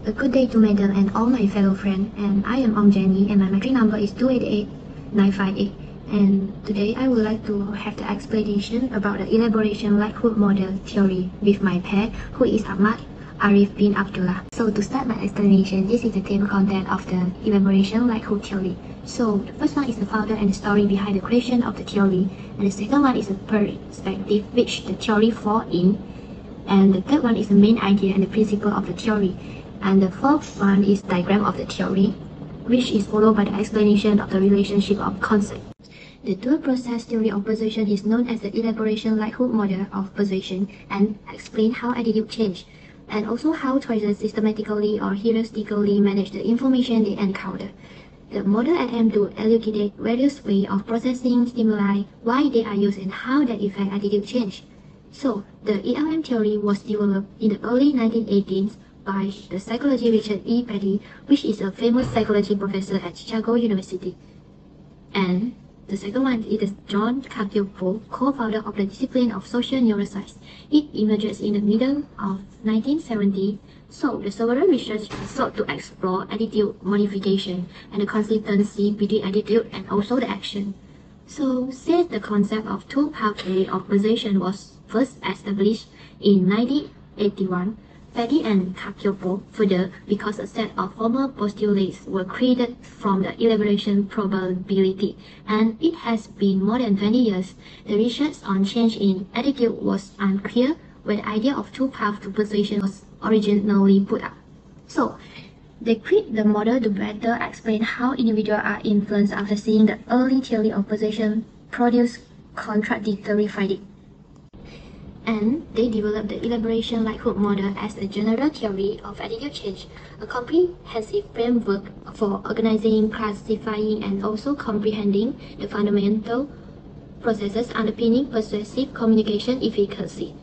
A good day to Madam and all my fellow friends, and I am Jenny and my metric number is 288958, and today I would like to have the explanation about the elaboration likelihood model theory with my pair, who is Ahmad Arif bin Abdullah. So to start my explanation, this is the table content of the elaboration likelihood theory. So the first one is the founder and the story behind the creation of the theory, and the second one is the perspective which the theory falls in, and the third one is the main idea and the principle of the theory. And the fourth one is diagram of the theory, which is followed by the explanation of the relationship of concept. The dual process theory of persuasion is known as the elaboration likelihood model of persuasion and explain how attitude change, and also how choices systematically or heuristically manage the information they encounter. The model attempts to elucidate various ways of processing stimuli, why they are used, and how that affect attitude change. So, the ELM theory was developed in the early 1918s by the psychologist Richard E. Petty, which is a famous psychology professor at Chicago University. And the second one is John Cacioppo, co-founder of the discipline of social neuroscience. It emerges in the middle of 1970. So the several research sought to explore attitude modification and the consistency between attitude and also the action. So since the concept of two-path theory of persuasion was first established in 1981, Petty and Cacioppo further because a set of formal postulates were created from the elaboration probability, and it has been more than 20 years. The research on change in attitude was unclear when the idea of two paths to persuasion was originally put up. So, they create the model to better explain how individuals are influenced after seeing the early theory of persuasion produce contradictory findings. And they developed the elaboration likelihood model as a general theory of attitude change, a comprehensive framework for organizing, classifying, and also comprehending the fundamental processes underpinning persuasive communication efficacy.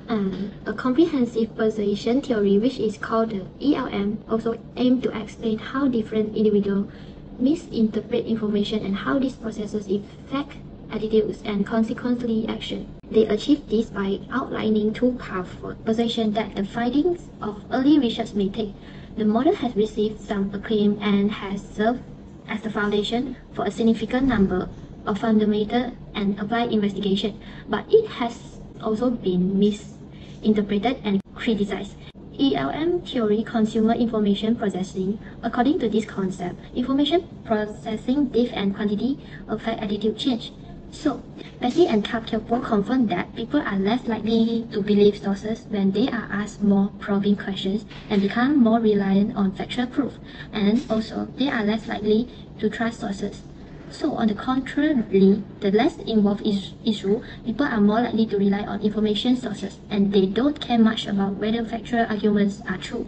And a comprehensive persuasion theory, which is called the ELM, also aims to explain how different individuals misinterpret information and how these processes affect attitudes and consequently action. They achieve this by outlining two paths for persuasion that the findings of early research may take. The model has received some acclaim and has served as the foundation for a significant number of fundamental and applied investigation, but it has also been misinterpreted and criticized. ELM theory consumer information processing. According to this concept, information processing depth and quantity affect attitude change. So, Petty and Cacioppo confirm that people are less likely to believe sources when they are asked more probing questions and become more reliant on factual proof, and also they are less likely to trust sources. So, on the contrary, the less involved issue, people are more likely to rely on information sources, and they don't care much about whether factual arguments are true.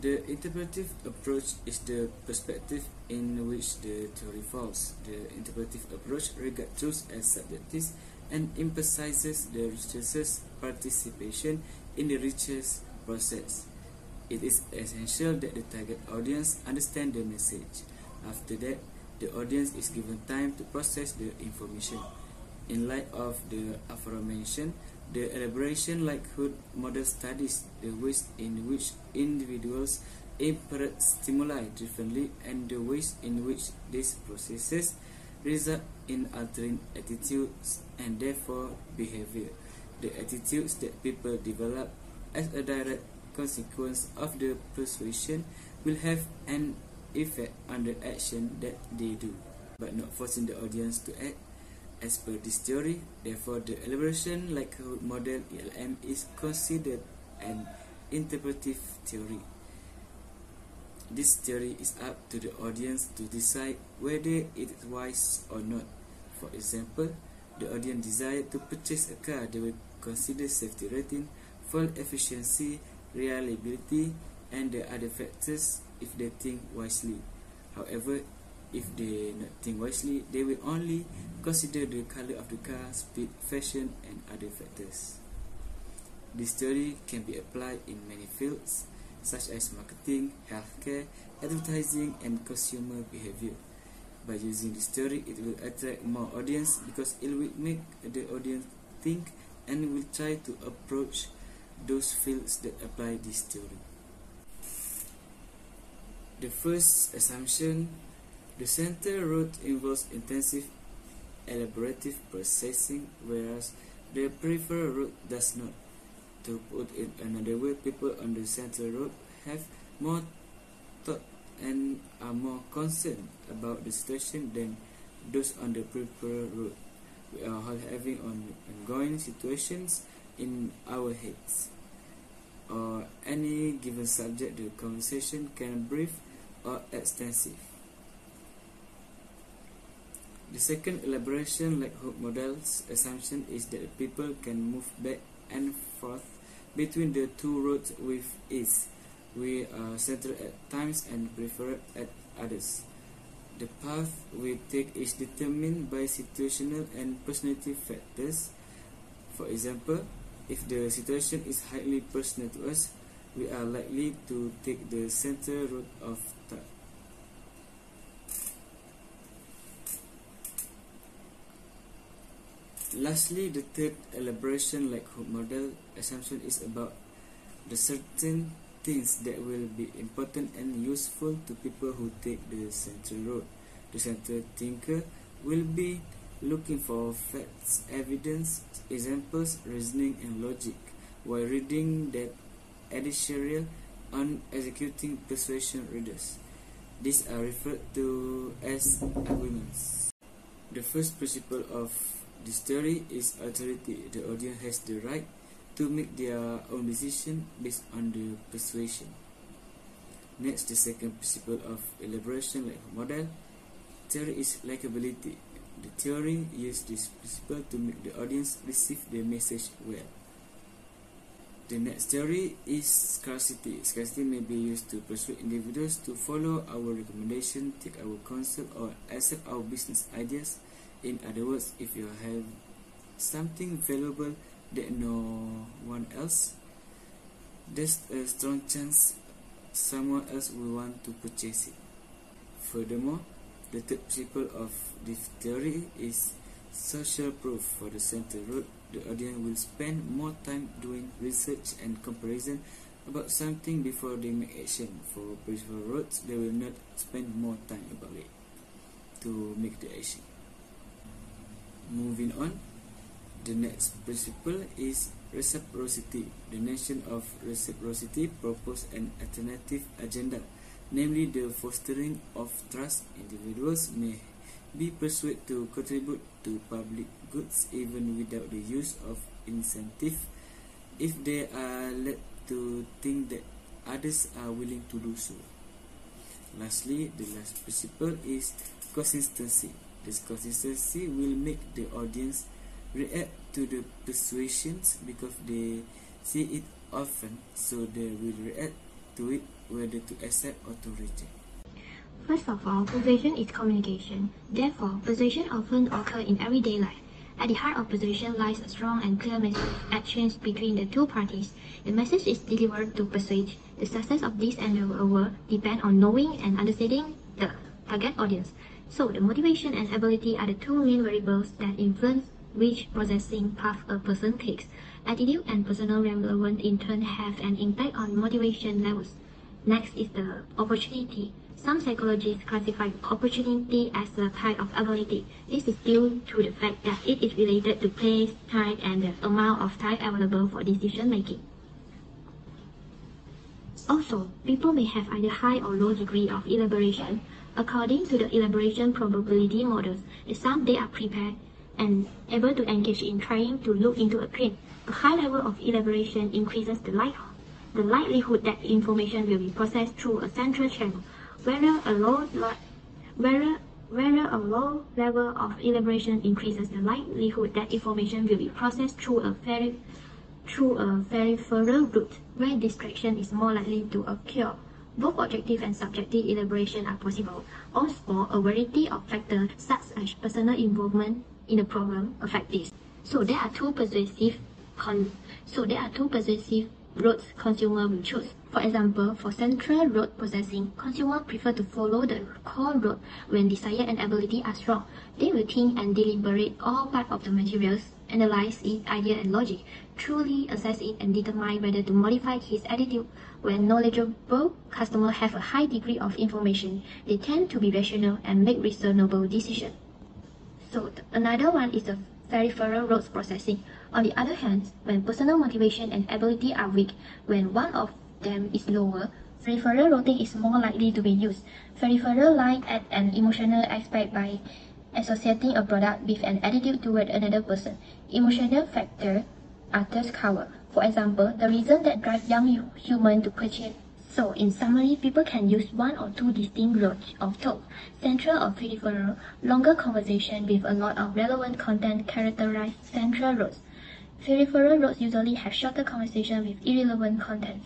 The interpretive approach is the perspective in which the theory falls. The interpretive approach regards truth as subjective and emphasizes the researcher's participation in the research process. It is essential that the target audience understand the message. After that, the audience is given time to process the information. In light of the aforementioned, the elaboration likelihood model studies the ways in which individuals interpret stimuli differently and the ways in which these processes result in altering attitudes and therefore behavior. The attitudes that people develop as a direct consequence of the persuasion will have an effect on the action that they do, but not forcing the audience to act. As per this theory, therefore the elaboration likelihood model ELM is considered an interpretive theory. This theory is up to the audience to decide whether it is wise or not. For example, the audience desires to purchase a car. They will consider safety rating, fuel efficiency, reliability, and the other factors if they think wisely. However, if they not think wisely, they will only consider the color of the car, speed, fashion, and other factors. This theory can be applied in many fields, such as marketing, healthcare, advertising, and consumer behavior. By using this theory, it will attract more audience because it will make the audience think and will try to approach those fields that apply this theory. The first assumption, the center road involves intensive elaborative processing, whereas the peripheral road does not. To put it another way, people on the center road have more thought and are more concerned about the situation than those on the peripheral road. We are all having ongoing situations in our heads. Or any given subject, the conversation can be brief or extensive. The second elaboration like Hope model's assumption is that people can move back and forth between the two roads with ease. We are centered at times and prefer at others. The path we take is determined by situational and personality factors. For example, if the situation is highly personal to us, we are likely to take the center road of thought. Lastly, the third elaboration like Hope model assumption is about the certain things that will be important and useful to people who take the central road. The central thinker will be looking for facts, evidence, examples, reasoning, and logic, while reading that editorial on executing persuasion readers. These are referred to as arguments. The first principle of this theory is authority. The audience has the right to make their own decision based on the persuasion. Next, the second principle of elaboration like model theory is likability. The theory uses this principle to make the audience receive the message well. The next theory is scarcity. Scarcity may be used to persuade individuals to follow our recommendation, take our counsel, or accept our business ideas. In other words, if you have something valuable that no one else, there's a strong chance someone else will want to purchase it. Furthermore, the third principle of this theory is social proof. For the central road, the audience will spend more time doing research and comparison about something before they make action. For peripheral roads, they will not spend more time about it to make the action. Moving on, the next principle is reciprocity. The notion of reciprocity proposes an alternative agenda, namely the fostering of trust. Individuals may be persuaded to contribute to public goods even without the use of incentive if they are led to think that others are willing to do so. Lastly, the last principle is consistency. This consistency will make the audience react to the persuasions because they see it often, so they will react to it whether to accept or to reject. First of all, persuasion is communication. Therefore, persuasion often occurs in everyday life. At the heart of persuasion lies a strong and clear message exchange between the two parties. The message is delivered to persuade. The success of this endeavor depends on knowing and understanding the target audience. So, the motivation and ability are the two main variables that influence which processing path a person takes. Attitude and personal relevance in turn have an impact on motivation levels. Next is the opportunity. Some psychologists classify opportunity as a type of ability. This is due to the fact that it is related to place, time, and the amount of time available for decision making. Also, people may have either high or low degree of elaboration. According to the elaboration probability models, some they are prepared and able to engage in trying to look into a print. A high level of elaboration increases the likelihood that information will be processed through a central channel, whereas a low level of elaboration increases the likelihood that information will be processed through a peripheral route, where distraction is more likely to occur. Both objective and subjective elaboration are possible. Also, a variety of factors such as personal involvement in the problem affect this. So there are two persuasive roads consumer will choose. For example, for central road processing, consumers prefer to follow the core road when desire and ability are strong. They will think and deliberate all parts of the materials analyze its idea and logic, truly assess it and determine whether to modify his attitude. When knowledgeable customers have a high degree of information, they tend to be rational and make reasonable decisions. So another one is the peripheral roles processing. On the other hand, when personal motivation and ability are weak, when one of them is lower, peripheral routing is more likely to be used. Peripheral lie at an emotional aspect by associating a product with an attitude toward another person. Emotional factors are thus covered. For example, the reason that drives young humans to purchase. So, in summary, people can use one or two distinct routes of thought, central or peripheral. Longer conversation with a lot of relevant content characterize central routes. Peripheral routes usually have shorter conversation with irrelevant content.